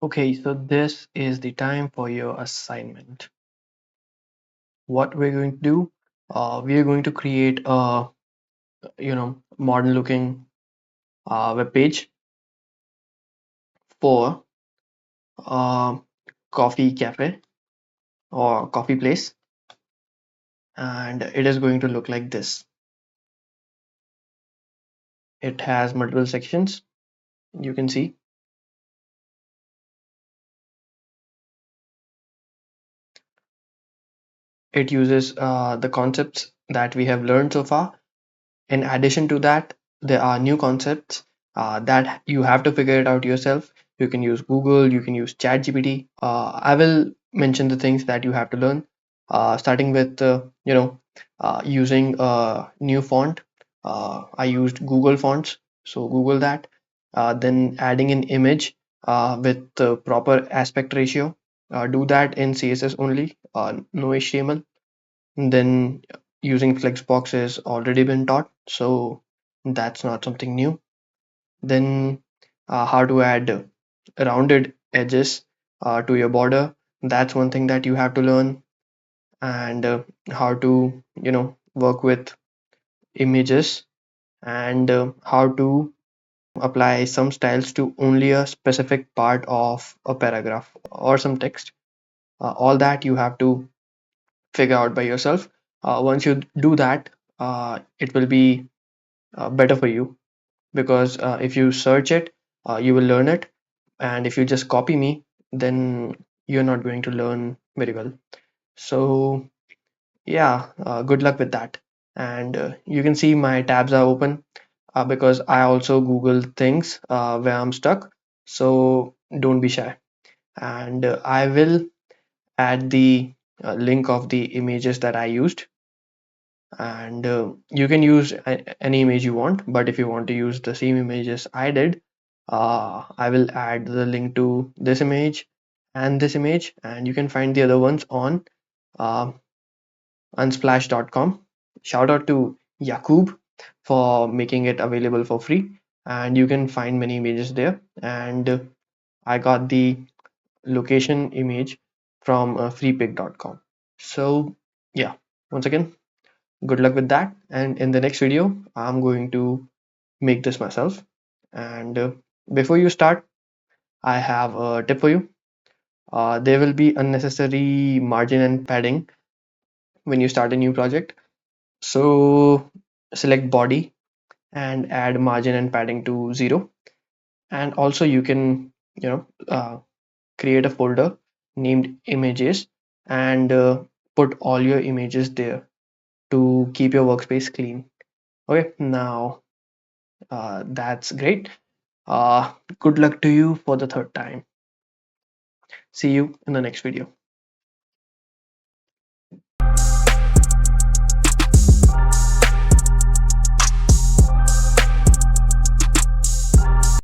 Okay, so this is the time for your assignment. What we're going to do, we are going to create a modern looking web page for a coffee cafe or coffee place, and it is going to look like this. It has multiple sections. You can see it uses the concepts that we have learned so far. In addition to that, there are new concepts that you have to figure it out yourself. You can use Google, you can use ChatGPT. I will mention the things that you have to learn, starting with using a new font. I used Google Fonts, so Google that. Then adding an image with the proper aspect ratio. Do that in CSS only, no HTML. Then using Flexbox has already been taught, so that's not something new. Then how to add rounded edges to your border. That's one thing that you have to learn. And how to work with images, and how to apply some styles to only a specific part of a paragraph or some text. All that you have to figure out by yourself. Once you do that, it will be better for you, because if you search it, you will learn it, and if you just copy me, then you're not going to learn very well. So yeah, good luck with that. And you can see my tabs are open because I also Google things where I'm stuck. So don't be shy. And I will add the link of the images that I used, and you can use any image you want, but if you want to use the same images I did, I will add the link to this image and this image, and you can find the other ones on uh, unsplash.com. Shout out to Yakub for making it available for free, and you can find many images there. And I got the location image from freepik.com. So yeah, once again, good luck with that, and in the next video I'm going to make this myself. And before you start, I have a tip for you. There will be unnecessary margin and padding when you start a new project, so select body and add margin and padding to 0. And also you can create a folder named images, and put all your images there to keep your workspace clean. Okay, now that's great. Good luck to you for the third time. See you in the next video.